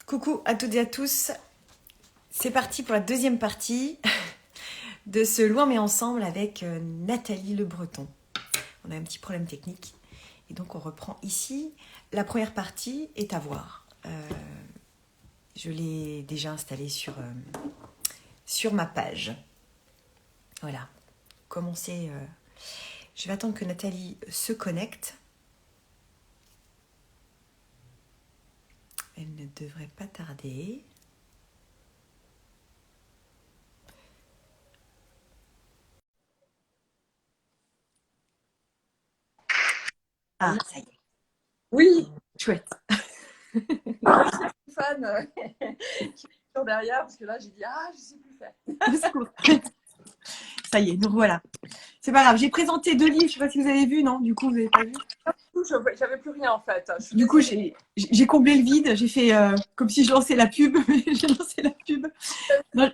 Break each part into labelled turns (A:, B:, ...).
A: Coucou à toutes et à tous, c'est parti pour la deuxième partie de ce Loin mais ensemble avec Nathalie Le Breton. On a un petit problème technique et donc on reprend ici. La première partie est à voir. Je l'ai déjà installée sur ma page. Voilà, commencer. Je vais attendre que Nathalie se connecte. Elle ne devrait pas tarder. Ah, ça y est.
B: Oui,
A: Chouette.
B: Stéphane, qui est toujours derrière, parce que là, j'ai dit, ah, je sais plus faire.
A: Au secours. Ça y est, nous voilà. C'est pas grave, j'ai présenté 2 livres, je sais pas si vous avez vu, non? Du coup, vous n'avez pas vu?
B: J'avais plus rien, en fait. Je suis
A: Du coup,
B: désolée.
A: j'ai comblé le vide, j'ai fait comme si je lançais la pub, mais j'ai lancé la pub. Non,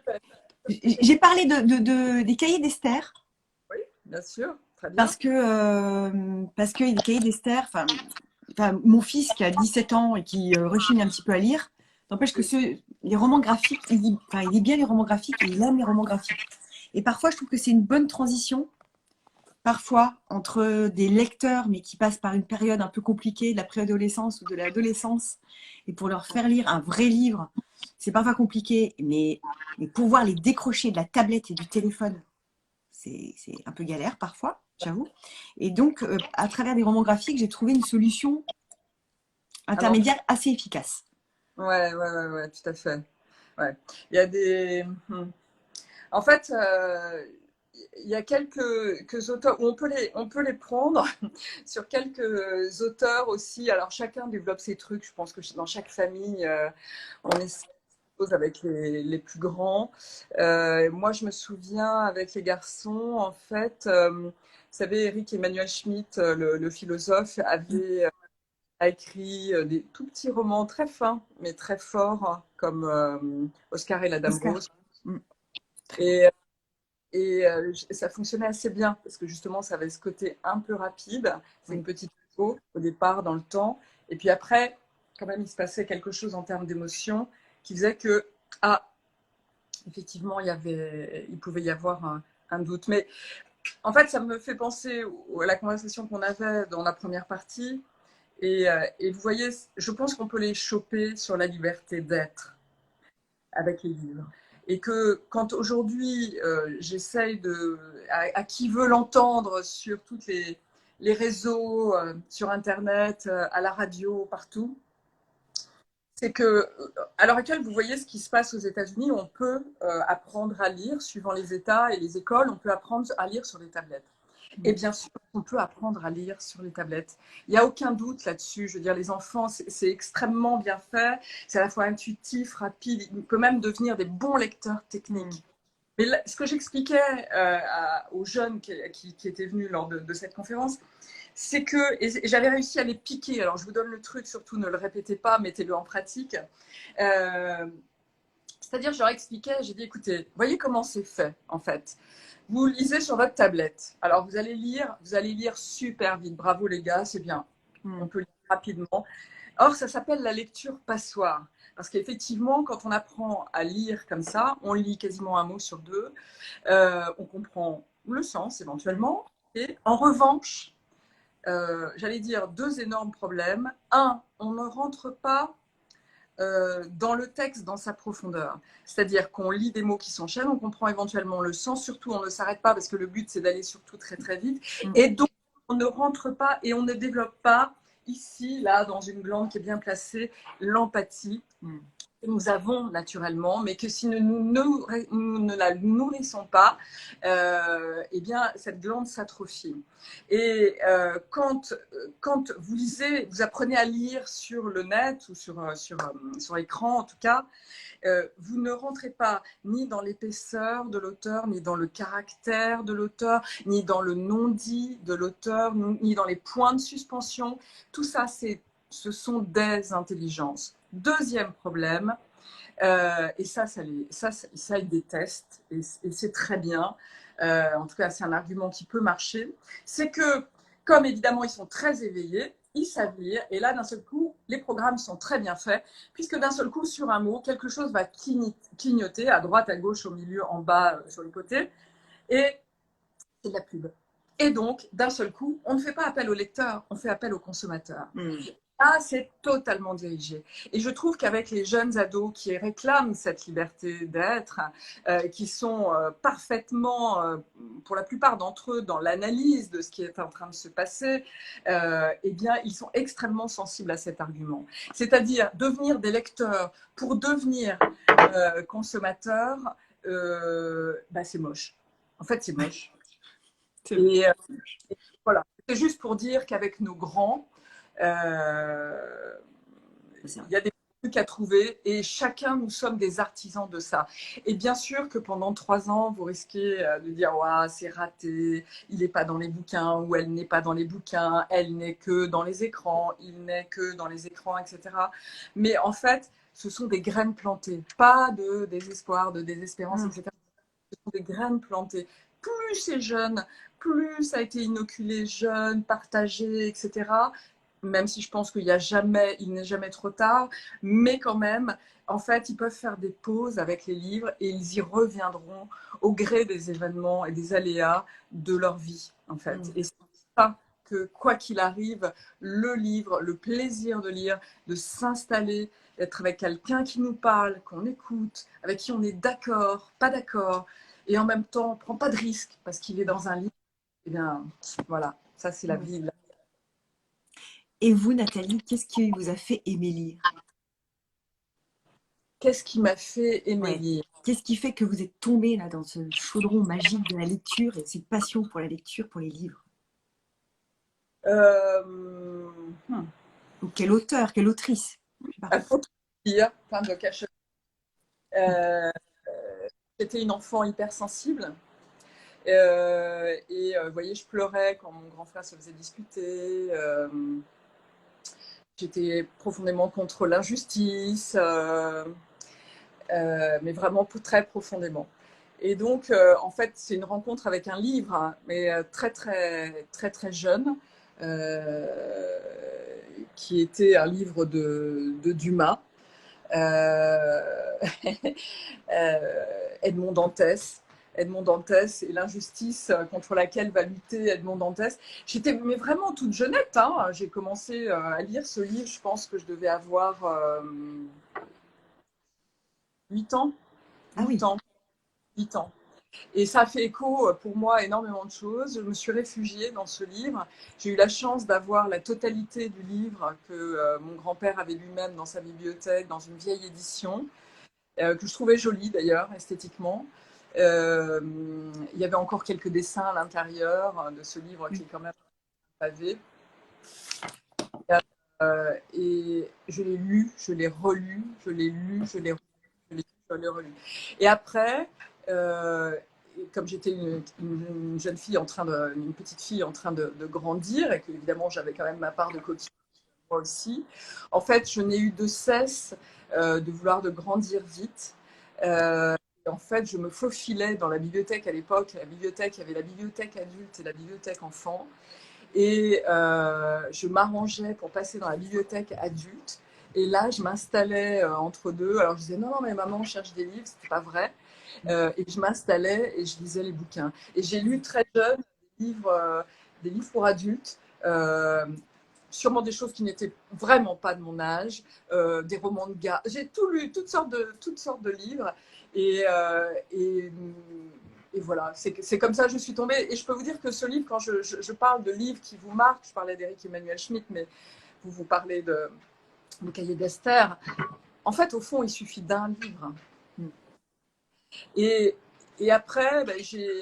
A: j'ai parlé des cahiers d'Esther,
B: Oui, bien sûr, très bien.
A: parce que les cahiers d'Esther, mon fils qui a 17 ans et qui rechigne un petit peu à lire, n'empêche que
B: Oui.
A: les romans graphiques, il lit bien les romans graphiques et il aime les romans graphiques. Et parfois, je trouve que c'est une bonne transition parfois entre des lecteurs, mais qui passent par une période un peu compliquée de la préadolescence ou de l'adolescence, et pour leur faire lire un vrai livre, c'est parfois compliqué, mais pouvoir les décrocher de la tablette et du téléphone, c'est un peu galère parfois, j'avoue. Et donc, à travers des romans graphiques, j'ai trouvé une solution
B: Alors,
A: intermédiaire assez efficace.
B: ouais, tout à fait. Ouais. Il y a des. En fait, il y a quelques auteurs où on peut les prendre sur quelques auteurs aussi. Alors, chacun développe ses trucs. Je pense que dans chaque famille, on essaie avec les plus grands. Moi, je me souviens avec les garçons, en fait, vous savez, Eric Emmanuel Schmitt, le philosophe, avait a écrit des tout petits romans très fins, mais très forts, comme Oscar et la Dame
A: Oscar.
B: Rose.
A: Mm, très beau.
B: Et, ça fonctionnait assez bien, parce que justement, ça avait ce côté un peu rapide. C'est
A: Oui.
B: une petite info au départ dans le temps. Et puis après, quand même, il se passait quelque chose en termes d'émotion qui faisait que, ah, effectivement, il pouvait y avoir un doute. Mais en fait, ça me fait penser à la conversation qu'on avait dans la première partie. Et vous voyez, je pense qu'on peut les choper sur la liberté d'être avec les livres. Et que quand aujourd'hui, j'essaye à qui veut l'entendre sur tous les réseaux, sur Internet, à la radio, partout, c'est que, à l'heure actuelle, vous voyez ce qui se passe aux États-Unis, on peut apprendre à lire, suivant les États et les écoles, on peut apprendre à lire sur les tablettes. Et bien sûr, on peut apprendre à lire sur les tablettes. Il n'y a aucun doute là-dessus. Je veux dire, les enfants, c'est extrêmement bien fait. C'est à la fois intuitif, rapide. Il peut même devenir des bons lecteurs techniques. Mais là, ce que j'expliquais aux jeunes qui étaient venus lors de cette conférence, c'est que, et j'avais réussi à les piquer, alors je vous donne le truc, surtout ne le répétez pas, mettez-le en pratique. Euh, C'est-à-dire, je leur expliquais, j'ai dit, écoutez, voyez comment c'est fait, en fait. Vous lisez sur votre tablette. Alors, vous allez lire super vite. Bravo les gars, c'est bien.
A: Mm.
B: On peut lire rapidement. Or, ça s'appelle la lecture passoire. Parce qu'effectivement, quand on apprend à lire comme ça, on lit quasiment un mot sur deux. On comprend le sens éventuellement. Et en revanche, j'allais dire deux énormes problèmes. Un, on ne rentre pas dans le texte, dans sa profondeur. C'est-à-dire qu'on lit des mots qui s'enchaînent, on comprend éventuellement le sens, surtout on ne s'arrête pas parce que le but c'est d'aller surtout très très vite.
A: Mm.
B: Et donc on ne rentre pas et on ne développe pas ici, là, dans une glande qui est bien placée, l'empathie
A: Mm.
B: que nous avons naturellement, mais que si nous ne la nourrissons pas, eh bien, cette glande s'atrophie. Et quand vous lisez, vous apprenez à lire sur le net ou sur écran en tout cas, vous ne rentrez pas ni dans l'épaisseur de l'auteur, ni dans le caractère de l'auteur, ni dans le non-dit de l'auteur, ni dans les points de suspension. Tout ça, ce sont des intelligences. Deuxième problème, et ça, ils détestent, et c'est très bien. En tout cas, c'est un argument qui peut marcher. C'est que, comme évidemment, ils sont très éveillés, ils savent lire. Et là, d'un seul coup, les programmes sont très bien faits, puisque d'un seul coup, sur un mot, quelque chose va clignoter à droite, à gauche, au milieu, en bas, sur les côtés. Et c'est de la pub. Et donc, d'un seul coup, on ne fait pas appel au lecteur, on fait appel au consommateur. Ah, c'est totalement dirigé. Et je trouve qu'avec les jeunes ados qui réclament cette liberté d'être, qui sont parfaitement, pour la plupart d'entre eux, dans l'analyse de ce qui est en train de se passer, eh bien, ils sont extrêmement sensibles à cet argument. C'est-à-dire devenir des lecteurs pour devenir consommateurs, bah, c'est moche. En fait, c'est moche. Et voilà, c'est juste pour dire qu'avec nos grands, il y a des trucs à trouver et chacun, nous sommes des artisans de ça. Et bien sûr que pendant 3 ans, vous risquez de dire ouais, c'est raté, il n'est pas dans les bouquins ou elle n'est pas dans les bouquins, elle n'est que dans les écrans, il n'est que dans les écrans, etc. Mais en fait, ce sont des graines plantées, pas de désespoir, de désespérance, etc. Ce sont des graines plantées. Plus c'est jeune, plus ça a été inoculé jeune, partagé, etc. Même si je pense qu'il n'est jamais trop tard, mais quand même, en fait, ils peuvent faire des pauses avec les livres et ils y reviendront au gré des événements et des aléas de leur vie, en fait. Et c'est ça que, quoi qu'il arrive, le livre, le plaisir de lire, de s'installer, d'être avec quelqu'un qui nous parle, qu'on écoute, avec qui on est d'accord, pas d'accord, et en même temps, on ne prend pas de risque parce qu'il est dans un livre, eh bien, voilà, ça c'est la vie.
A: Et vous, Nathalie, qu'est-ce qui vous a fait aimer lire?
B: Qu'est-ce qui m'a fait aimer
A: Ouais.
B: lire?
A: Qu'est-ce qui fait que vous êtes tombée là dans ce chaudron magique de la lecture et cette passion pour la lecture, pour les livres?
B: euh, hmm.
A: Ou quel auteur, quelle autrice? Je sais pas.
B: Il faut tout dire, plein de cachets. Euh, J'étais une enfant hypersensible. Vous voyez, je pleurais quand mon grand frère se faisait disputer. J'étais profondément contre l'injustice, mais vraiment très profondément. Et donc, en fait, c'est une rencontre avec un livre, hein, mais très, très, très, très jeune, euh, qui était un livre de Dumas, euh, Edmond Dantès. Edmond Dantès et l'injustice contre laquelle va lutter Edmond Dantès. J'étais mais vraiment toute jeunette. Hein. J'ai commencé à lire ce livre, je pense que je devais avoir 8 ans.
A: Ah
B: 8
A: oui.
B: ans. 8 ans. Et ça a fait écho pour moi à énormément de choses. Je me suis réfugiée dans ce livre. J'ai eu la chance d'avoir la totalité du livre que mon grand-père avait lui-même dans sa bibliothèque, dans une vieille édition, que je trouvais jolie d'ailleurs, esthétiquement. Il y avait encore quelques dessins à l'intérieur de ce livre qui est quand même pavé. Et je l'ai lu, je l'ai relu, je l'ai lu, je l'ai relu, je l'ai relu. Et après, comme j'étais une jeune fille une petite fille en train de grandir et que évidemment j'avais quand même ma part de coquille moi aussi, en fait je n'ai eu de cesse de vouloir de grandir vite. En fait, je me faufilais dans la bibliothèque à l'époque. La bibliothèque, il y avait la bibliothèque adulte et la bibliothèque enfant. Et je m'arrangeais pour passer dans la bibliothèque adulte. Et là, je m'installais entre deux. Alors, je disais, non, non, mais maman, on cherche des livres. C'était pas vrai. Et je m'installais et je lisais les bouquins. Et j'ai lu très jeune des livres pour adultes. Sûrement des choses qui n'étaient vraiment pas de mon âge, des romans de gars. J'ai tout lu, toutes sortes de livres. Et, et voilà, c'est comme ça que je suis tombée. Et je peux vous dire que ce livre, quand je parle de livres qui vous marquent, je parlais d'Éric Emmanuel Schmitt, mais vous parlez de Cahiers d'Esther. En fait, au fond, il suffit d'un livre. Et, et après, ben,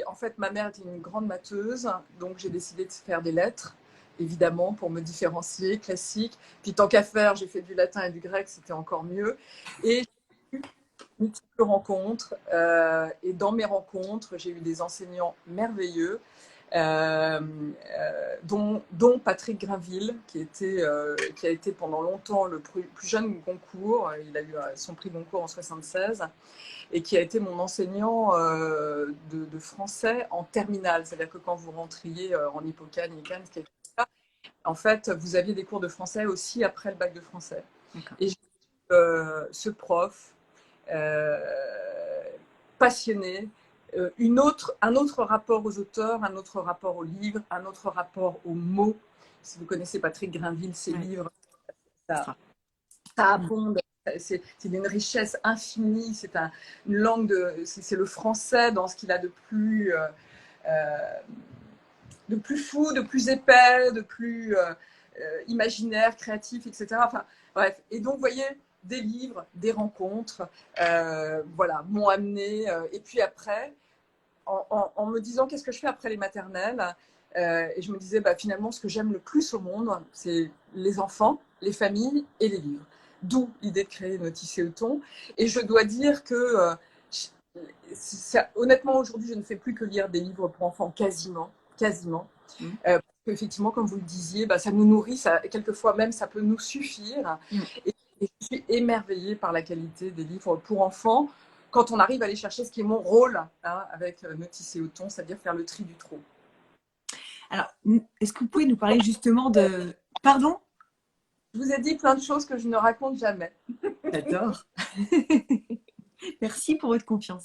B: en fait, ma mère était une grande matheuse, donc j'ai décidé de faire des lettres, évidemment, pour me différencier, classique. Puis tant qu'à faire, j'ai fait du latin et du grec, c'était encore mieux. Et j'ai eu multiples rencontres. Et dans mes rencontres, j'ai eu des enseignants merveilleux, dont Patrick Grinville, qui a été pendant longtemps le plus jeune Goncourt. Il a eu son prix Goncourt en 1976 et qui a été mon enseignant de français en terminale. C'est-à-dire que quand vous rentriez en Hippocane, ce qui est ça, en fait, vous aviez des cours de français aussi après le bac de français. Et j'ai ce prof passionné, un autre rapport aux auteurs, un autre rapport aux livres, un autre rapport aux mots. Si vous connaissez Patrick Grinville, ses livres, ça abonde. C'est d'une richesse infinie. C'est une langue c'est le français dans ce qu'il a de plus fou, de plus épais, de plus imaginaire, créatif, etc. Enfin, bref. Et donc, vous voyez, des livres, des rencontres, voilà, m'ont amené. Et puis après, en me disant qu'est-ce que je fais après les maternelles, et je me disais, bah, finalement, ce que j'aime le plus au monde, c'est les enfants, les familles et les livres. D'où l'idée de créer Notice et Auton. Et je dois dire que, honnêtement, aujourd'hui, je ne fais plus que lire des livres pour enfants, quasiment. Parce qu'effectivement, comme vous le disiez, bah, ça nous nourrit, ça, quelquefois même, ça peut nous suffire. Et je suis émerveillée par la qualité des livres pour enfants quand on arrive à aller chercher ce qui est mon rôle avec Notice et Auton, c'est-à-dire faire le tri du trop.
A: Alors, est-ce que vous pouvez nous parler justement de... Pardon ?
B: Je vous ai dit plein de choses que je ne raconte jamais.
A: J'adore. Merci pour votre confiance.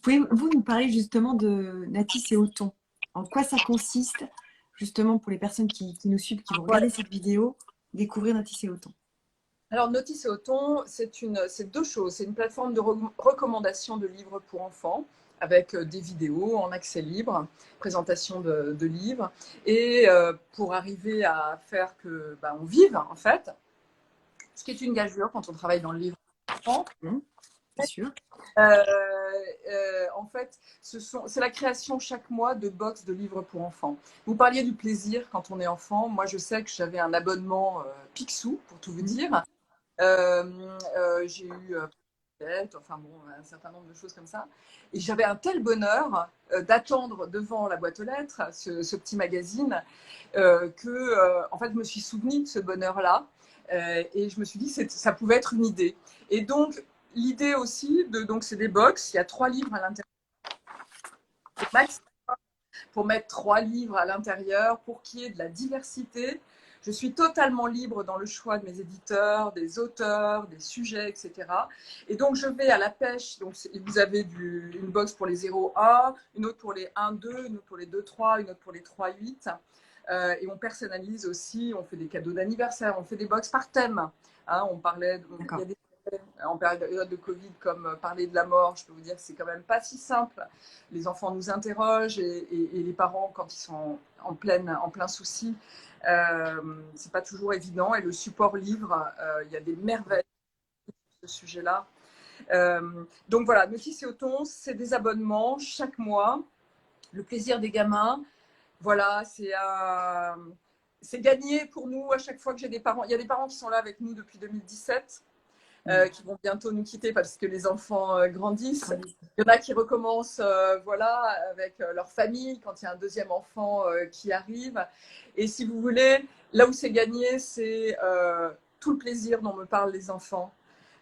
A: Pouvez-vous nous parler justement de Notice et Auton ? En quoi ça consiste, justement, pour les personnes qui nous suivent, qui vont regarder cette vidéo, découvrir Notice et Auton ?
B: Alors, Notice et Auton, c'est deux choses. C'est une plateforme de recommandation de livres pour enfants, avec des vidéos en accès libre, présentation de livres, et pour arriver à faire que on vive, en fait, ce qui est une gageure quand on travaille dans le livre pour enfants.
A: Bien sûr.
B: En fait, c'est la création chaque mois de box de livres pour enfants. Vous parliez du plaisir quand on est enfant. Moi, je sais que j'avais un abonnement Picsou, pour tout vous dire. J'ai eu enfin bon, un certain nombre de choses comme ça. Et j'avais un tel bonheur d'attendre devant la boîte aux lettres ce petit magazine que, en fait, je me suis souvenue de ce bonheur-là. Et je me suis dit que ça pouvait être une idée. Et donc, l'idée aussi, donc c'est des box, il y a 3 livres à l'intérieur. Max, pour mettre 3 livres à l'intérieur, pour qu'il y ait de la diversité. Je suis totalement libre dans le choix de mes éditeurs, des auteurs, des sujets, etc. Et donc, je vais à la pêche. Donc, vous avez une box pour les 0-1, une autre pour les 1-2, une autre pour les 2-3, une autre pour les 3-8. Et on personnalise aussi, on fait des cadeaux d'anniversaire, on fait des box par thème. On parlait, il y a des en période de Covid, comme parler de la mort, je peux vous dire que c'est quand même pas si simple. Les enfants nous interrogent et les parents, quand ils sont en plein souci, c'est pas toujours évident. Et le support livre, il y a des merveilles sur ce sujet-là. Donc voilà, Notice et Auton, c'est des abonnements chaque mois. Le plaisir des gamins, voilà, c'est gagné pour nous à chaque fois que j'ai des parents. Il y a des parents qui sont là avec nous depuis 2017. Qui vont bientôt nous quitter parce que les enfants grandissent. Il y en a qui recommencent voilà, avec leur famille quand il y a un deuxième enfant qui arrive. Et si vous voulez, là où c'est gagné, c'est tout le plaisir dont me parlent les enfants.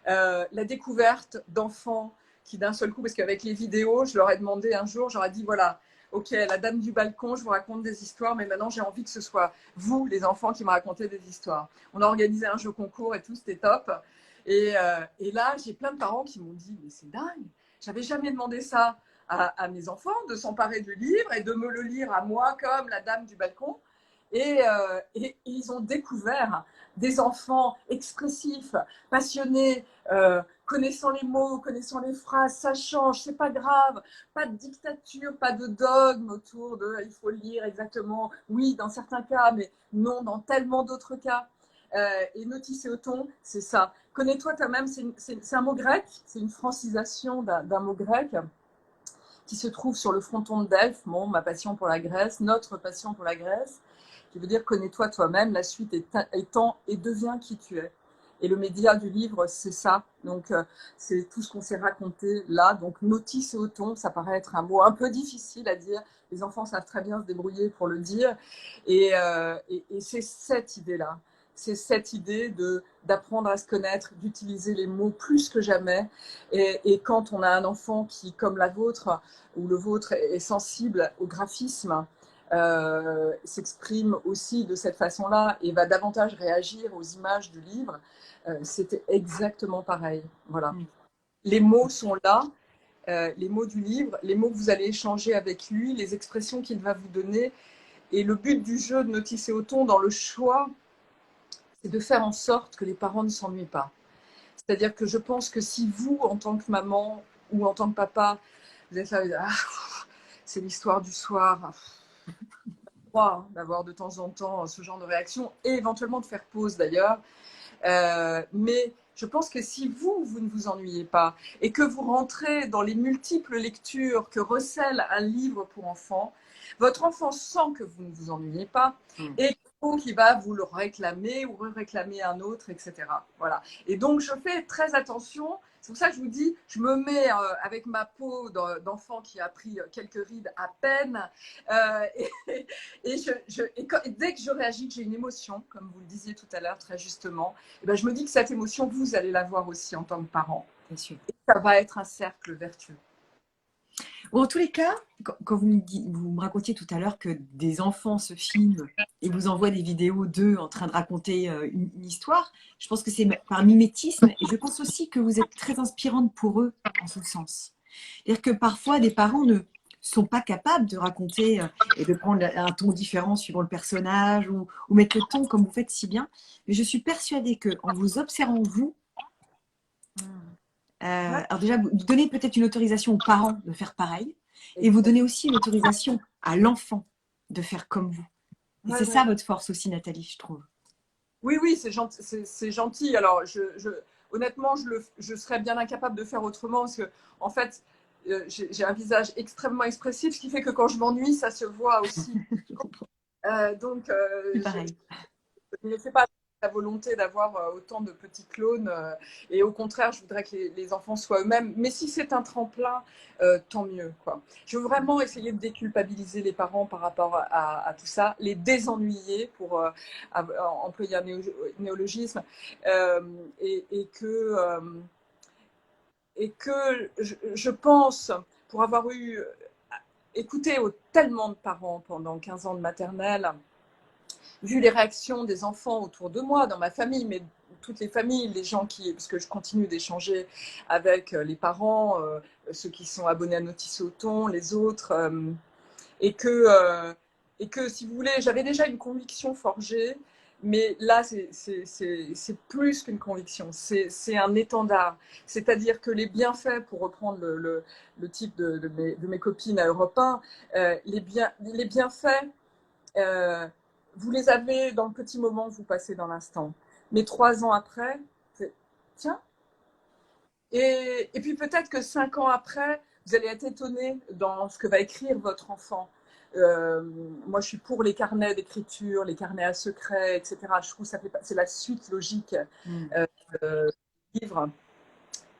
B: La découverte d'enfants qui d'un seul coup, parce qu'avec les vidéos, je leur ai demandé un jour, j'aurais dit voilà, ok, la dame du balcon, je vous raconte des histoires, mais maintenant j'ai envie que ce soit vous, les enfants, qui me racontez des histoires. On a organisé un jeu concours et tout, c'était top. Et là, j'ai plein de parents qui m'ont dit, mais c'est dingue, j'avais jamais demandé ça à mes enfants, de s'emparer du livre et de me le lire à moi comme la dame du balcon. Et ils ont découvert des enfants expressifs, passionnés, connaissant les mots, connaissant les phrases, ça change, c'est pas grave, pas de dictature, pas de dogme autour de il faut lire exactement, oui, dans certains cas, mais non, dans tellement d'autres cas. Et Notice et Auton, c'est ça. Connais-toi toi-même, c'est un mot grec, c'est une francisation d'un mot grec qui se trouve sur le fronton de Delphes, ma passion pour la Grèce, notre passion pour la Grèce, qui veut dire connais-toi toi-même, la suite étant et deviens qui tu es. Et le média du livre, c'est ça. Donc, c'est tout ce qu'on s'est raconté là. Donc, Notice et Auton, ça paraît être un mot un peu difficile à dire. Les enfants savent très bien se débrouiller pour le dire. Et c'est cette idée-là. C'est cette idée d'apprendre à se connaître, d'utiliser les mots plus que jamais. Et quand on a un enfant qui, comme la vôtre, ou le vôtre, est sensible au graphisme, s'exprime aussi de cette façon-là et va davantage réagir aux images du livre, c'était exactement pareil. Voilà. Les mots sont là, les mots du livre, les mots que vous allez échanger avec lui, les expressions qu'il va vous donner. Et le but du jeu de Notice et Auton dans le choix, c'est de faire en sorte que les parents ne s'ennuient pas. C'est-à-dire que je pense que si vous, en tant que maman ou en tant que papa, vous êtes là, ah, c'est l'histoire du soir, d'avoir de temps en temps ce genre de réaction et éventuellement de faire pause d'ailleurs. Mais je pense que si vous ne vous ennuyez pas et que vous rentrez dans les multiples lectures que recèle un livre pour enfants, votre enfant sent que vous ne vous ennuyez pas et donc il va vous le réclamer ou réclamer un autre, etc. Voilà. Et donc je fais très attention. C'est pour ça que je vous dis, je me mets avec ma peau d'enfant qui a pris quelques rides à peine. Et dès que je réagis, que j'ai une émotion, comme vous le disiez tout à l'heure très justement, et ben je me dis que cette émotion, vous allez l'avoir aussi en tant que parent.
A: Bien sûr.
B: Et ça va être un cercle vertueux.
A: Bon, en tous les cas, quand vous me racontiez tout à l'heure que des enfants se filment et vous envoient des vidéos d'eux en train de raconter une histoire, je pense que c'est par mimétisme et je pense aussi que vous êtes très inspirante pour eux en ce sens. C'est-à-dire que parfois, des parents ne sont pas capables de raconter et de prendre un ton différent suivant le personnage ou mettre le ton comme vous faites si bien. Mais je suis persuadée qu'en vous observant, vous, alors déjà, vous donnez peut-être une autorisation aux parents de faire pareil et vous donnez aussi une autorisation à l'enfant de faire comme vous. Et c'est ça votre force aussi, Nathalie, je trouve.
B: Oui, oui, c'est gentil. C'est gentil. Alors, honnêtement, je serais bien incapable de faire autrement parce que, en fait, j'ai un visage extrêmement expressif, ce qui fait que quand je m'ennuie, ça se voit aussi. Donc,
A: C'est pareil.
B: je ne fais pas la volonté d'avoir autant de petits clones et au contraire, je voudrais que les enfants soient eux-mêmes. Mais si c'est un tremplin, tant mieux, quoi. Je veux vraiment essayer de déculpabiliser les parents par rapport à tout ça, les désennuyer pour employer un néologisme euh, et que, euh, et que je pense, pour avoir écouté tellement de parents pendant 15 ans de maternelle, vu les réactions des enfants autour de moi, dans ma famille, mais toutes les familles, les gens qui, parce que je continue d'échanger avec les parents, ceux qui sont abonnés à Notice Auton, les autres, et que si vous voulez, j'avais déjà une conviction forgée, mais là, c'est plus qu'une conviction, c'est un étendard. C'est-à-dire que les bienfaits, pour reprendre le type de mes copines à Europe 1, les bienfaits, vous les avez dans le petit moment que vous passez dans l'instant. Mais 3 ans après, c'est tiens. Et puis peut-être que 5 ans après, vous allez être étonné dans ce que va écrire votre enfant. Moi, je suis pour les carnets d'écriture, les carnets à secret, etc. Je trouve que c'est la suite logique du livre.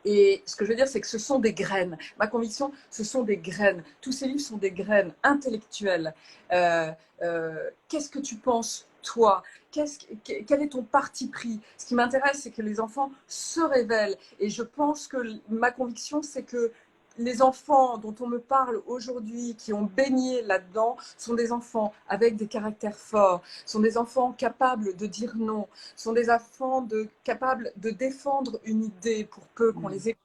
B: Et ce que je veux dire, c'est que ce sont des graines. Ma conviction, ce sont des graines. Tous ces livres sont des graines intellectuelles. Qu'est-ce que tu penses, toi? Quel est ton parti pris? Ce qui m'intéresse, c'est que les enfants se révèlent. Et je pense que ma conviction, c'est que les enfants dont on me parle aujourd'hui, qui ont baigné là-dedans, sont des enfants avec des caractères forts, sont des enfants capables de dire non, sont des enfants capables de défendre une idée pour peu qu'on les écoute,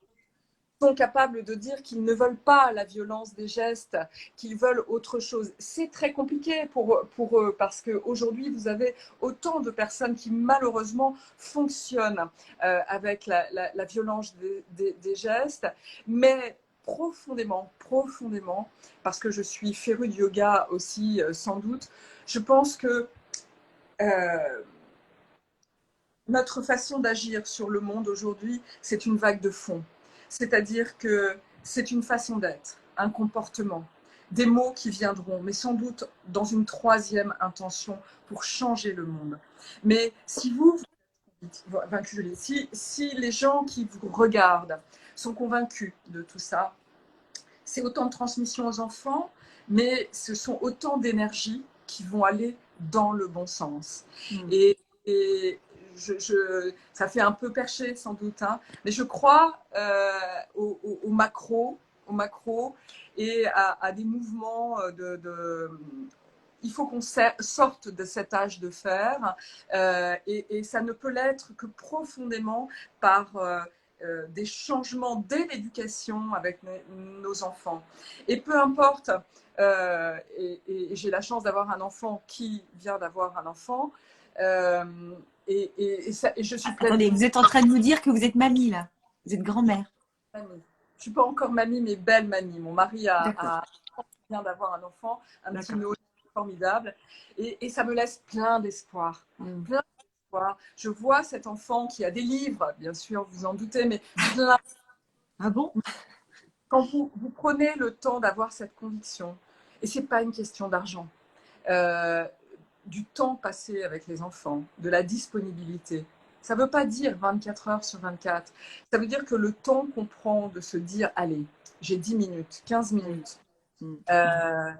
B: sont capables de dire qu'ils ne veulent pas la violence des gestes, qu'ils veulent autre chose. C'est très compliqué pour eux parce qu'aujourd'hui, vous avez autant de personnes qui malheureusement fonctionnent avec la violence des gestes, mais profondément, parce que je suis férue de yoga aussi, sans doute, je pense que notre façon d'agir sur le monde aujourd'hui, c'est une vague de fond. C'est-à-dire que c'est une façon d'être, un comportement, des mots qui viendront, mais sans doute dans une troisième intention pour changer le monde. Mais si vous êtes convaincu, si les gens qui vous regardent sont convaincus de tout ça, c'est autant de transmission aux enfants, mais ce sont autant d'énergie qui vont aller dans le bon sens. Et ça fait un peu perché sans doute, hein, mais je crois au macro et à des mouvements il faut qu'on sorte de cet âge de fer et ça ne peut l'être que profondément par des changements dès l'éducation avec nos enfants. Et peu importe, et j'ai la chance d'avoir un enfant qui vient d'avoir un enfant, euh, et je suis pleine
A: Attendez, vous êtes en train de nous dire que vous êtes mamie, là. Vous êtes grand-mère.
B: de mamie. Je ne suis pas encore mamie, mais belle mamie. Mon mari
A: D'accord,
B: vient d'avoir un enfant, un petit
A: d'accord.
B: Noé formidable, et ça me laisse plein d'espoir.
A: Mm.
B: Plein d'espoir. Je vois cet enfant qui a des livres, bien sûr, vous en doutez, mais plein.
A: Ah bon?
B: Quand vous prenez le temps d'avoir cette conviction, et ce n'est pas une question d'argent, euh, du temps passé avec les enfants, de la disponibilité. Ça ne veut pas dire 24 heures sur 24. Ça veut dire que le temps qu'on prend de se dire, allez, j'ai 10 minutes, 15 minutes,
A: Mm.
B: euh,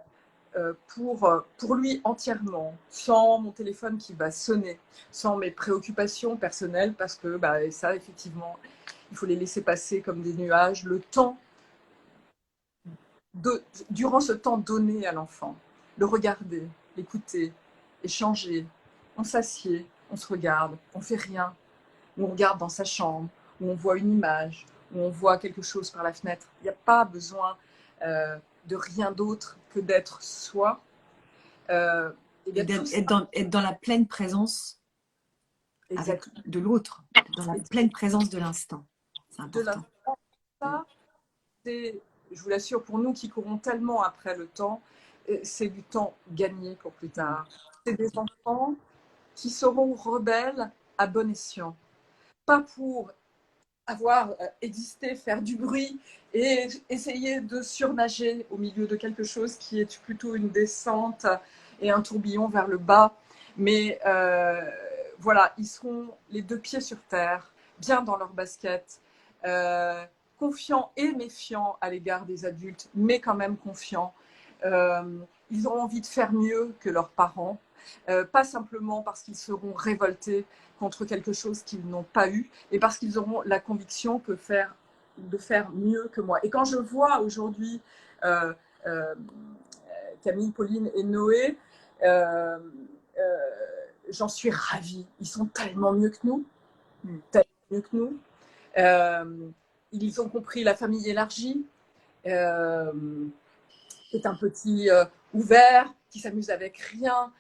B: pour lui entièrement, sans mon téléphone qui va sonner, sans mes préoccupations personnelles, parce que bah, ça, effectivement, il faut les laisser passer comme des nuages. Le temps, durant ce temps donné à l'enfant, le regarder, l'écouter, échanger, on s'assied, on se regarde, on fait rien, ou on regarde dans sa chambre, où on voit une image, où on voit quelque chose par la fenêtre. Il n'y a pas besoin de rien d'autre que d'être soi. Et
A: Et
B: d'être tout ça.
A: être dans la pleine présence avec
B: Exactement.
A: de l'autre, dans la pleine présence de l'instant. C'est
B: De
A: important.
B: l'instant,
A: Mm.
B: ça, c'est, je vous l'assure, pour nous qui courons tellement après le temps, c'est du temps gagné pour plus
A: Mm.
B: tard. C'est des enfants qui seront rebelles à bon escient. Pas pour avoir existé, faire du bruit et essayer de surnager au milieu de quelque chose qui est plutôt une descente et un tourbillon vers le bas. Mais voilà, ils seront les deux pieds sur terre, bien dans leur basket, confiants et méfiants à l'égard des adultes, mais quand même confiants. Euh, ils auront envie de faire mieux que leurs parents, pas simplement parce qu'ils seront révoltés contre quelque chose qu'ils n'ont pas eu, et parce qu'ils auront la conviction de faire mieux que moi. Et quand je vois aujourd'hui euh, euh, Camille, Pauline et Noé, euh, euh, j'en suis ravie. Ils sont tellement mieux que nous, tellement mieux que nous. Euh, ils ont compris la famille élargie. Euh, c'est un petit ouvert, qui s'amuse avec rien,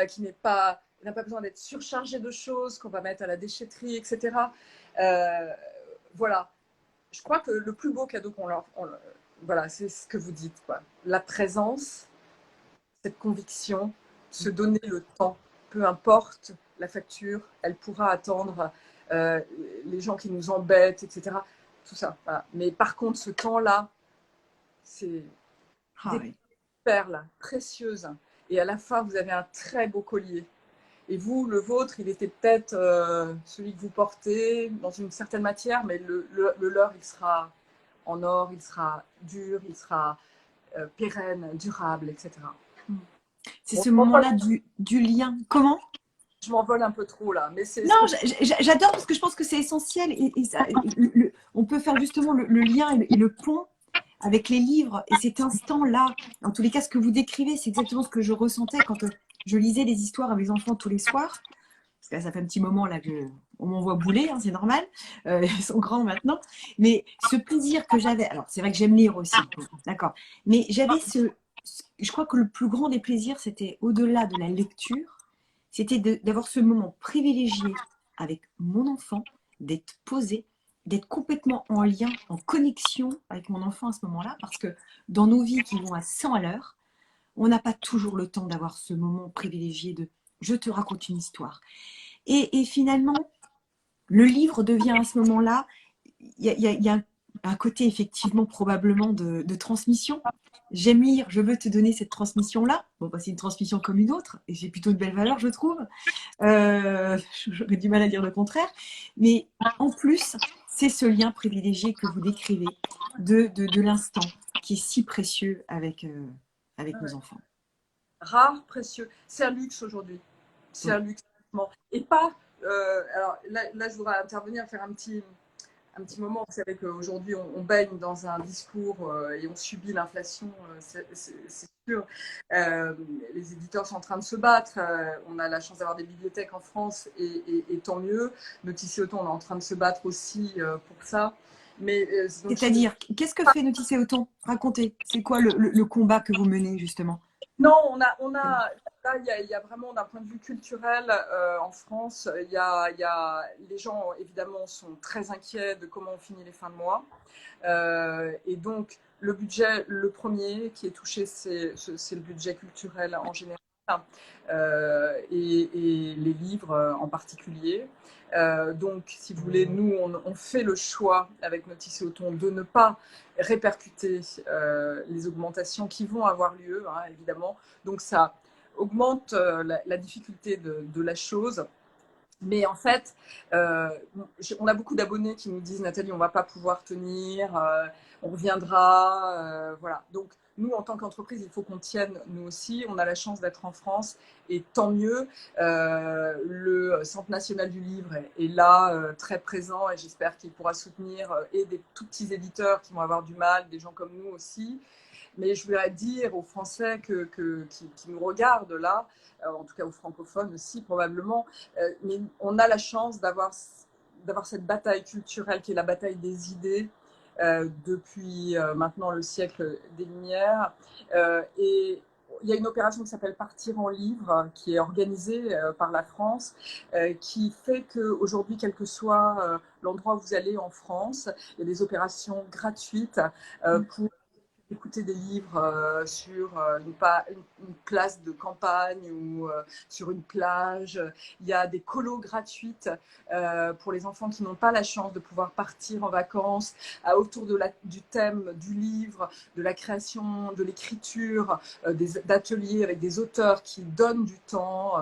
B: qui n'a pas besoin d'être surchargé de choses qu'on va mettre à la déchetterie, etc. Voilà. Je crois que le plus beau cadeau voilà, c'est ce que vous dites, quoi. La présence, cette conviction, se donner le temps, peu importe la facture, elle pourra attendre euh, les gens qui nous embêtent, etc. Tout ça. Voilà. Mais par contre, ce temps-là, c'est
A: Ah
B: des
A: oui.
B: perles précieuses. Et à la fin, vous avez un très beau collier. Et vous, le vôtre, il était peut-être celui que vous portez dans une certaine matière, mais le leur, il sera en or, il sera dur, il sera pérenne, durable, etc.
A: C'est
B: Bon,
A: ce moment-là du lien. Comment?
B: je m'envole un peu trop là, mais c'est
A: Non,
B: ce que
A: j'adore parce que je pense que c'est essentiel et on peut faire justement le lien et le pont avec les livres et cet instant-là. En tous les cas, ce que vous décrivez, c'est exactement ce que je ressentais quand je lisais des histoires à mes enfants tous les soirs. Parce que là, ça fait un petit moment là que on m'envoie bouler, hein, c'est normal. Ils sont grands maintenant. Mais ce plaisir que j'avais, alors c'est vrai que j'aime lire aussi, d'accord. Mais j'avais je crois que le plus grand des plaisirs, c'était au-delà de la lecture, c'était d'avoir ce moment privilégié avec mon enfant, d'être posé, d'être complètement en lien, en connexion avec mon enfant à ce moment-là, parce que dans nos vies qui vont à 100 à l'heure, on n'a pas toujours le temps d'avoir ce moment privilégié de je te raconte une histoire. Et finalement, le livre devient à ce moment-là, il y a un côté effectivement probablement de transmission. J'aime lire, je veux te donner cette transmission-là. Bon, bah, c'est une transmission comme une autre, et j'ai plutôt de belles valeurs, je trouve. J'aurais du mal à dire le contraire. Mais en plus, c'est ce lien privilégié que vous décrivez de l'instant qui est si précieux avec nos enfants.
B: rare, précieux. C'est un luxe aujourd'hui. C'est
A: Mm.
B: un luxe. Et pas. Alors là, je voudrais intervenir, faire un petit moment. Vous savez qu'aujourd'hui, on baigne dans un discours et on subit l'inflation, c'est sûr. Euh, les éditeurs sont en train de se battre. On a la chance d'avoir des bibliothèques en France et tant mieux. Notice Auton, on est en train de se battre aussi pour ça. Mais donc,
A: C'est-à-dire, qu'est-ce que fait Notice et Auton? Racontez. C'est quoi le combat que vous menez, justement?
B: non, là, il y a vraiment, d'un point de vue culturel, en France, les gens, évidemment, sont très inquiets de comment on finit les fins de mois. Et donc, le budget, le premier qui est touché, c'est le budget culturel en général, et les livres en particulier. Donc, si vous voulez, nous, on fait le choix avec Notice et Auton de ne pas répercuter les augmentations qui vont avoir lieu, hein, évidemment. Donc, ça augmente la difficulté de la chose. Mais en fait, on a beaucoup d'abonnés qui nous disent, Nathalie, on ne va pas pouvoir tenir, on reviendra. Voilà. Donc, nous, en tant qu'entreprise, il faut qu'on tienne, nous aussi. On a la chance d'être en France et tant mieux. Le Centre national du livre est là, très présent, et j'espère qu'il pourra soutenir et des tout petits éditeurs qui vont avoir du mal, des gens comme nous aussi. Mais je voudrais dire aux Français qui nous regardent là, en tout cas aux francophones aussi probablement, mais on a la chance d'avoir cette bataille culturelle qui est la bataille des idées depuis maintenant le siècle des Lumières. Et il y a une opération qui s'appelle Partir en livre, qui est organisée par la France, qui fait qu'aujourd'hui, quel que soit l'endroit où vous allez en France, il y a des opérations gratuites pour écouter des livres sur une place de campagne ou sur une plage. Il y a des colos gratuites pour les enfants qui n'ont pas la chance de pouvoir partir en vacances autour du thème du livre, de la création, de l'écriture, d'ateliers avec des auteurs qui donnent du temps.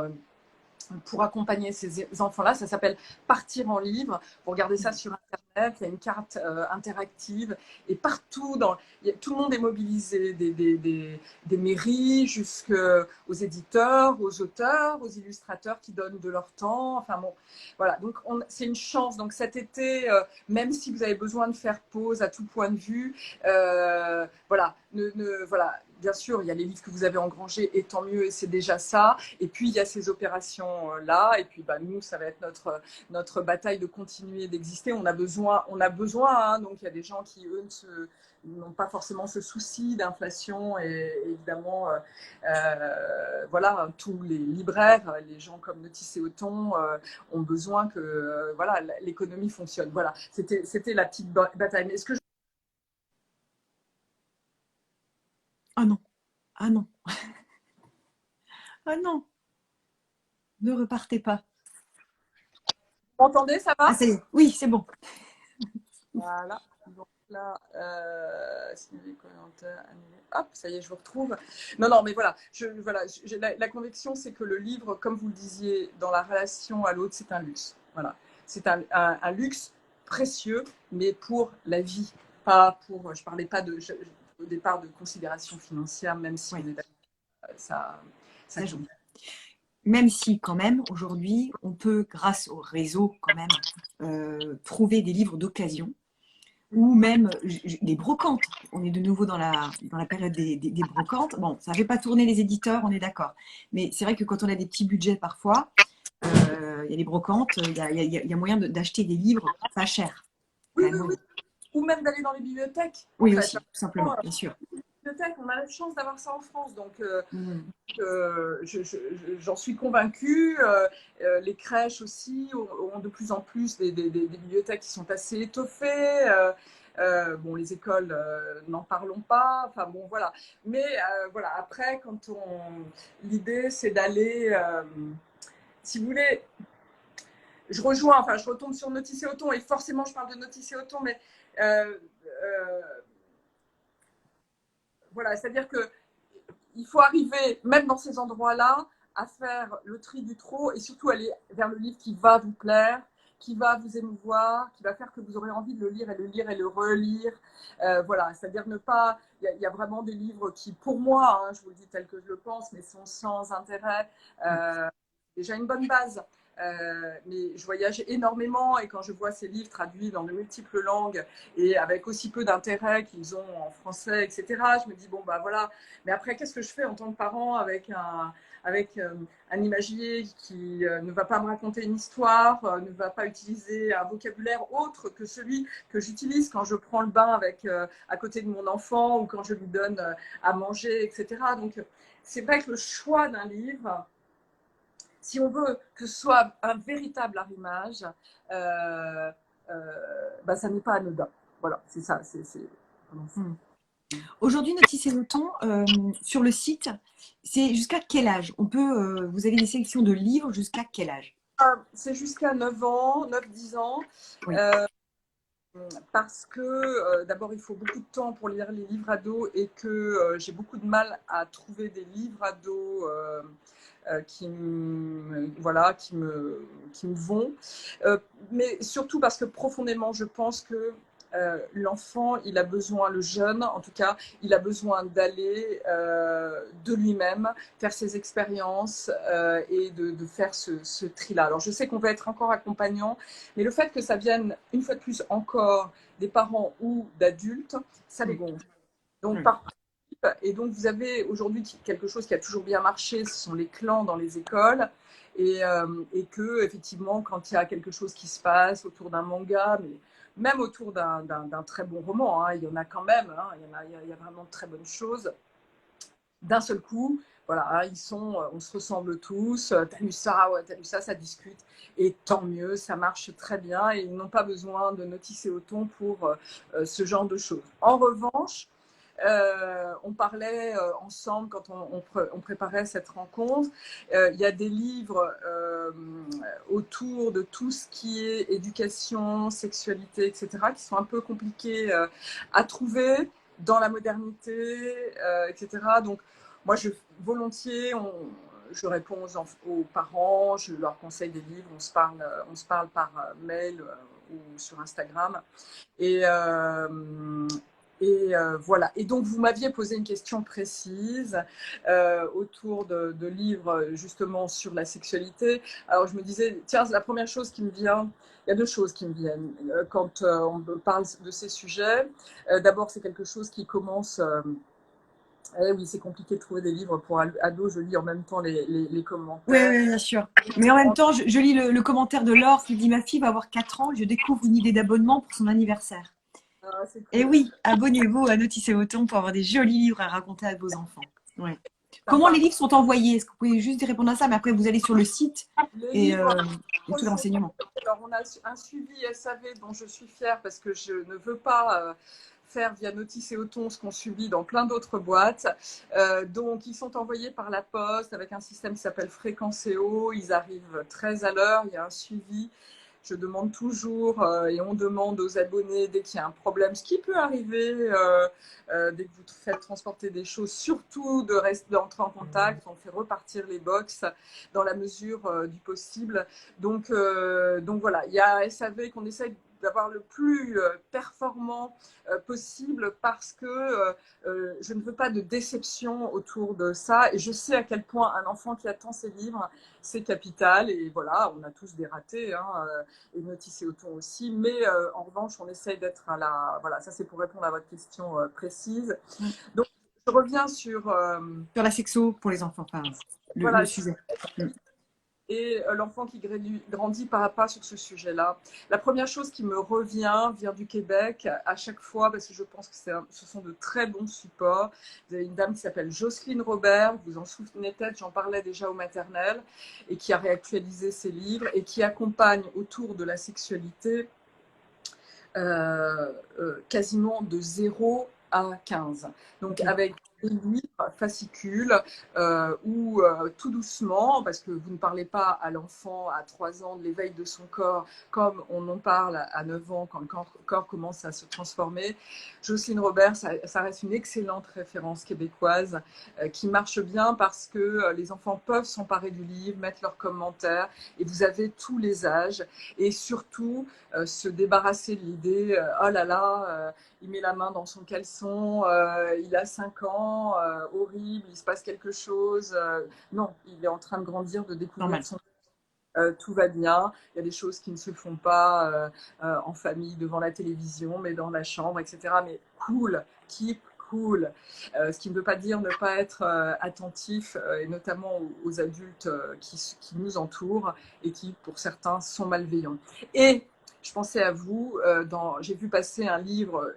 B: Pour accompagner ces enfants-là. Ça s'appelle Partir en livre. Vous regardez ça sur Internet, il y a une carte interactive et partout, tout le monde est mobilisé, des mairies jusqu'aux éditeurs, aux auteurs, aux illustrateurs qui donnent de leur temps. Enfin bon, voilà, donc c'est une chance. Donc cet été, même si vous avez besoin de faire pause à tout point de vue, voilà, voilà. Bien sûr, il y a les livres que vous avez engrangés et tant mieux, et c'est déjà ça. Et puis, il y a ces opérations-là. Et puis, bah, nous, ça va être notre bataille de continuer d'exister. On a besoin, hein. Donc, il y a des gens qui, eux, n'ont pas forcément ce souci d'inflation. Et évidemment, voilà, tous les libraires, les gens comme Notice et Auton ont besoin que voilà, l'économie fonctionne. Voilà, c'était la petite bataille. Mais est-ce que
A: Ah non, ah non, ah non, ne repartez pas.
B: vous m'entendez, ça
A: Ah,
B: va?
A: ça y est, oui, c'est bon.
B: Voilà. Donc là, signaler commentaire, annuler. Hop, ça y est, je vous retrouve. Non, non, mais voilà. J'ai la conviction, c'est que le livre, comme vous le disiez, dans la relation à l'autre, c'est un luxe. Voilà. C'est un luxe précieux, mais pour la vie. Pas pour. Je parlais pas au départ de considération financière, même si
A: Oui,
B: on est d'accord, ça, ça
A: ça joue.
B: compte.
A: Même si, quand même, aujourd'hui, on peut, grâce au réseau, quand même, trouver des livres d'occasion ou même des brocantes. On est de nouveau dans la période des brocantes. Bon, ça ne fait pas tourner les éditeurs, on est d'accord. Mais c'est vrai que quand on a des petits budgets, parfois, il y a des brocantes, il y a moyen d'acheter des livres pas chers,
B: Oui,
A: quand
B: oui,
A: même.
B: oui. Ou même d'aller dans les bibliothèques, en
A: Oui,
B: fait.
A: aussi, tout simplement, bien sûr.
B: Bibliothèques, on a la chance d'avoir ça en France, donc
A: Mm.
B: j'en suis convaincue. Les crèches aussi ont de plus en plus des bibliothèques qui sont assez étoffées. Bon, les écoles, n'en parlons pas. Enfin bon, voilà. Mais voilà, après, l'idée, c'est d'aller, si vous voulez, je rejoins, enfin, je retombe sur Notice et Auton, et forcément, je parle de Notice et Auton, mais euh, euh, voilà, c'est-à-dire que il faut arriver, même dans ces endroits-là, à faire le tri du trop et surtout aller vers le livre qui va vous plaire, qui va vous émouvoir, qui va faire que vous aurez envie de le lire et le relire. Voilà, c'est-à-dire ne pas. Il y a vraiment des livres qui, pour moi, hein, je vous le dis tel que je le pense, mais sont sans intérêt. Déjà une bonne base. Mais je voyage énormément et quand je vois ces livres traduits dans de multiples langues et avec aussi peu d'intérêt qu'ils ont en français, etc., je me dis, bon, bah voilà, mais après, qu'est-ce que je fais en tant que parent avec un imagier qui ne va pas me raconter une histoire, ne va pas utiliser un vocabulaire autre que celui que j'utilise quand je prends le bain à côté de mon enfant ou quand je lui donne à manger, etc. Donc, c'est vrai que le choix d'un livre, si on veut que ce soit un véritable arrimage, bah, ça n'est pas anodin. Voilà, c'est ça.
A: Aujourd'hui, Notice et Noton, sur le site, c'est jusqu'à quel âge? Vous avez des sélections de livres jusqu'à quel âge?
B: C'est jusqu'à 9 ans, 9-10 ans.
A: Oui.
B: Euh, Parce que d'abord, il faut beaucoup de temps pour lire les livres ados et que j'ai beaucoup de mal à trouver des livres ados voilà, qui me vont. Mais surtout parce que profondément, je pense que l'enfant, il a besoin, le jeune en tout cas, il a besoin d'aller de lui-même, faire ses expériences et de faire ce tri-là. Alors je sais qu'on va être encore accompagnant, mais le fait que ça vienne une fois de plus encore des parents ou d'adultes, ça les gonfle. Donc par et donc, vous avez aujourd'hui quelque chose qui a toujours bien marché, ce sont les clans dans les écoles. Et que, effectivement, quand il y a quelque chose qui se passe autour d'un manga, mais même autour d'un très bon roman, hein, il y en a quand même, hein, il y a vraiment de très bonnes choses. D'un seul coup, voilà, hein, on se ressemble tous, t'as lu ça, ouais, t'as lu ça, ça discute. Et tant mieux, ça marche très bien et ils n'ont pas besoin de noticer au ton pour ce genre de choses. En revanche, on parlait ensemble quand on préparait cette rencontre. Il y a des livres autour de tout ce qui est éducation, sexualité, etc., qui sont un peu compliqués à trouver dans la modernité, etc. Donc, moi, volontiers, je réponds aux parents, je leur conseille des livres, on se parle par mail ou sur Instagram. Et, voilà. Et donc, vous m'aviez posé une question précise autour de livres justement sur la sexualité. Alors, je me disais, tiens, la première chose qui me vient, il y a deux choses qui me viennent quand on parle de ces sujets. D'abord, c'est quelque chose qui commence. Oui, c'est compliqué de trouver des livres pour ados. Je lis en même temps les
A: Oui,
B: commentaires.
A: oui, bien sûr. Mais en même temps, je lis le commentaire de Laure qui dit: Ma fille va avoir 4 ans, je découvre une idée d'abonnement pour son anniversaire.
B: Ah, c'est
A: Et
B: cool.
A: oui, abonnez-vous à Notice et Auton pour avoir des jolis livres à raconter à vos enfants. Ouais. Comment les
B: Sympa.
A: livres sont envoyés? Est-ce que vous pouvez juste répondre à ça? Mais après, vous allez sur le site
B: Les
A: et
B: livres
A: il y a tous les renseignements.
B: alors, on a un suivi SAV dont je suis fière parce que je ne veux pas faire via Notice et Auton ce qu'on subit dans plein d'autres boîtes. Donc, ils sont envoyés par la poste avec un système qui s'appelle Fréquencéo. Ils arrivent très à l'heure. Il y a un suivi. Je demande toujours et on demande aux abonnés dès qu'il y a un problème, ce qui peut arriver dès que vous faites transporter des choses, surtout d'entrer en contact. On fait repartir les box dans la mesure du possible. Donc voilà, il y a SAV qu'on essaie d'avoir le plus performant possible parce que je ne veux pas de déception autour de ça et je sais à quel point un enfant qui attend ses livres, c'est capital et voilà, on a tous des ratés hein, et Notice et Auton aussi, mais en revanche, on essaye d'être à la... Voilà, ça c'est pour répondre à votre question précise. Donc, je reviens sur...
A: Sur la sexo pour les enfants, enfin, le
B: voilà,
A: sujet. Mm.
B: et l'enfant qui grandit par à pas sur ce sujet-là. La première chose qui me revient vient du Québec à chaque fois, parce que je pense que ce sont de très bons supports. Vous avez une dame qui s'appelle Jocelyne Robert, vous en souvenez peut-être, j'en parlais déjà au maternel, et qui a réactualisé ses livres et qui accompagne autour de la sexualité quasiment de 0 à 15. Donc
A: Ok.
B: avec des livres fascicules où tout doucement, parce que vous ne parlez pas à l'enfant à 3 ans de l'éveil de son corps comme on en parle à 9 ans quand le corps commence à se transformer. Jocelyne Robert, ça reste une excellente référence québécoise qui marche bien parce que les enfants peuvent s'emparer du livre, mettre leurs commentaires et vous avez tous les âges et surtout se débarrasser de l'idée oh là là, il met la main dans son caleçon, il a 5 ans, horrible, il se passe quelque chose. Non, il est en train de grandir, de découvrir
A: Normal.
B: son tout va bien. Il y a des choses qui ne se font pas en famille, devant la télévision, mais dans la chambre, etc. Mais cool, keep cool. Ce qui ne veut pas dire ne pas être attentif, et notamment aux adultes qui nous entourent et qui, pour certains, sont malveillants. Et je pensais à vous, j'ai vu passer un livre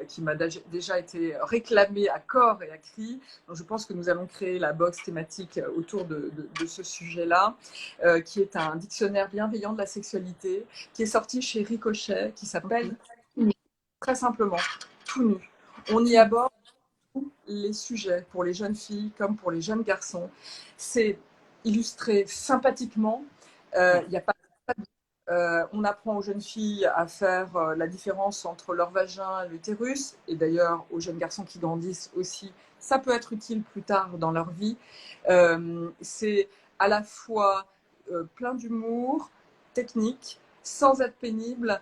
B: qui m'a déjà été réclamé à corps et à cri. Donc je pense que nous allons créer la box thématique autour de ce sujet-là, qui est un dictionnaire bienveillant de la sexualité, qui est sorti chez Ricochet, qui s'appelle Tout nu. Très simplement, Tout nu. On y aborde tous les sujets, pour les jeunes filles comme pour les jeunes garçons. C'est illustré sympathiquement. Il n'y a pas on apprend aux jeunes filles à faire la différence entre leur vagin et l'utérus, et d'ailleurs aux jeunes garçons qui grandissent aussi, ça peut être utile plus tard dans leur vie. C'est à la fois plein d'humour, technique, sans être pénible,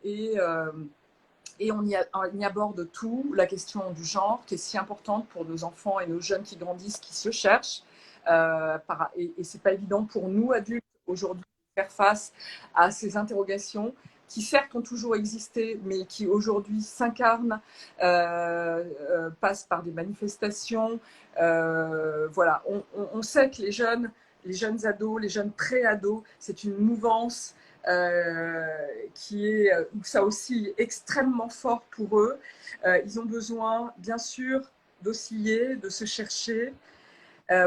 B: et on y aborde tout, la question du genre, qui est si importante pour nos enfants et nos jeunes qui grandissent, qui se cherchent. Et c'est pas évident pour nous, adultes, aujourd'hui, de faire face à ces interrogations qui, certes, ont toujours existé, mais qui, aujourd'hui, s'incarnent, passent par des manifestations. Voilà, on sait que les jeunes ados, les jeunes pré-ados, c'est une mouvance qui est ça aussi extrêmement fort pour eux. Ils ont besoin, bien sûr, d'osciller, de se chercher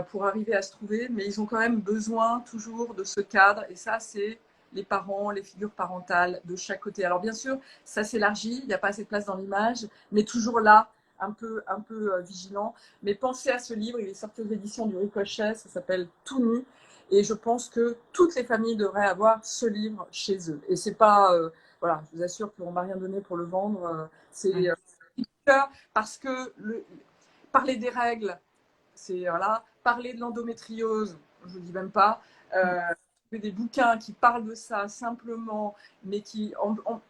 B: pour arriver à se trouver, mais ils ont quand même besoin toujours de ce cadre, et ça, c'est les parents, les figures parentales de chaque côté. Alors bien sûr, ça s'élargit, il n'y a pas assez de place dans l'image, mais toujours là, un peu vigilant. Mais pensez à ce livre, il est sorti aux éditions du Ricochet, ça s'appelle Tout nu. Et je pense que toutes les familles devraient avoir ce livre chez eux. Et c'est pas, voilà, je vous assure qu'on m'a rien donné pour le vendre. C'est parce que parler des règles, c'est voilà, parler de l'endométriose, je vous dis même pas. Des bouquins qui parlent de ça simplement, mais qui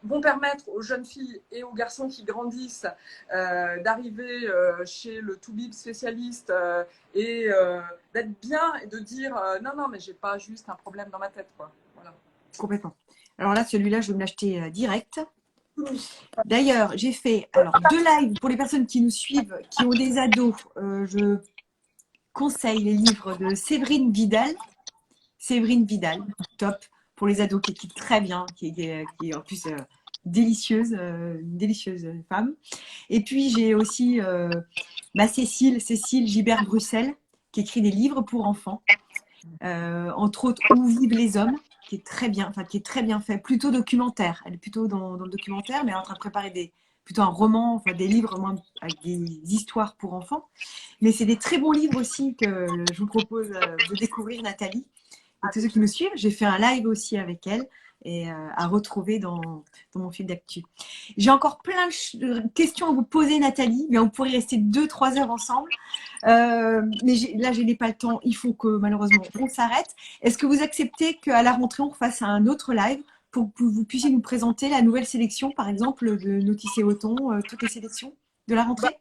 B: vont permettre aux jeunes filles et aux garçons qui grandissent d'arriver chez le toubib spécialiste et d'être bien et de dire non, non, mais j'ai pas juste un problème dans ma tête, quoi. Voilà.
A: Complètement. Alors là, celui-là, je vais me l'acheter direct. D'ailleurs, j'ai fait 2 lives pour les personnes qui nous suivent, qui ont des ados. Je conseille les livres de Séverine Vidal. Séverine Vidal, top, pour les ados, qui écrit très bien, qui est en plus délicieuse, une délicieuse femme. Et puis, j'ai aussi ma Cécile Gibert-Bruxelles, qui écrit des livres pour enfants, entre autres Où vivent les hommes, qui est très bien fait, plutôt documentaire. Elle est plutôt dans le documentaire, mais elle est en train de préparer plutôt un roman, enfin des livres avec des histoires pour enfants. Mais c'est des très bons livres aussi que je vous propose de découvrir, Nathalie. Et tous ceux qui nous suivent, j'ai fait un live aussi avec elle et à retrouver dans mon fil d'actu. J'ai encore plein de questions à vous poser, Nathalie, mais on pourrait rester 2-3 heures ensemble. Mais là, je n'ai pas le temps. Il faut que malheureusement on s'arrête. Est-ce que vous acceptez qu'à la rentrée, on fasse un autre live pour que vous puissiez nous présenter la nouvelle sélection, par exemple, de Notice et Othon, toutes les sélections de la rentrée?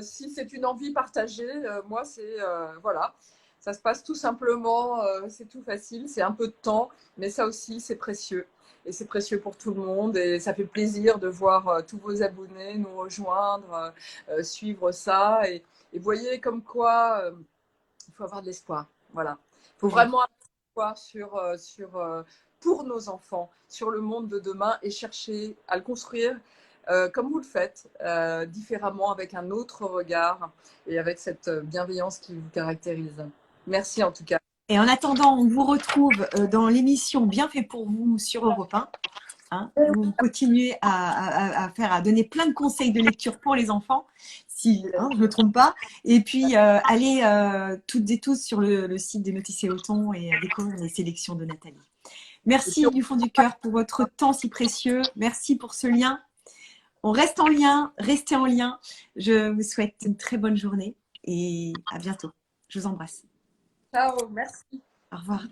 B: Si c'est une envie partagée, moi, c'est voilà. Ça se passe tout simplement, c'est tout facile, c'est un peu de temps, mais ça aussi, c'est précieux. Et c'est précieux pour tout le monde. Et ça fait plaisir de voir tous vos abonnés nous rejoindre, suivre ça. Et voyez comme quoi il faut avoir de l'espoir. Voilà. Il faut vraiment avoir de l'espoir pour nos enfants, sur le monde de demain et chercher à le construire comme vous le faites, différemment, avec un autre regard et avec cette bienveillance qui vous caractérise. Merci en tout cas.
A: Et en attendant, on vous retrouve dans l'émission Bien fait pour vous sur Europe 1. Hein, vous continuez à donner plein de conseils de lecture pour les enfants, si je ne me trompe pas. Et puis, allez toutes et tous sur le site de Notice et Othon et découvrir les sélections de Nathalie. Merci du fond du cœur pour votre temps si précieux. Merci pour ce lien. On reste en lien, restez en lien. Je vous souhaite une très bonne journée et à bientôt. Je vous embrasse.
B: Ciao, merci.
A: Au revoir.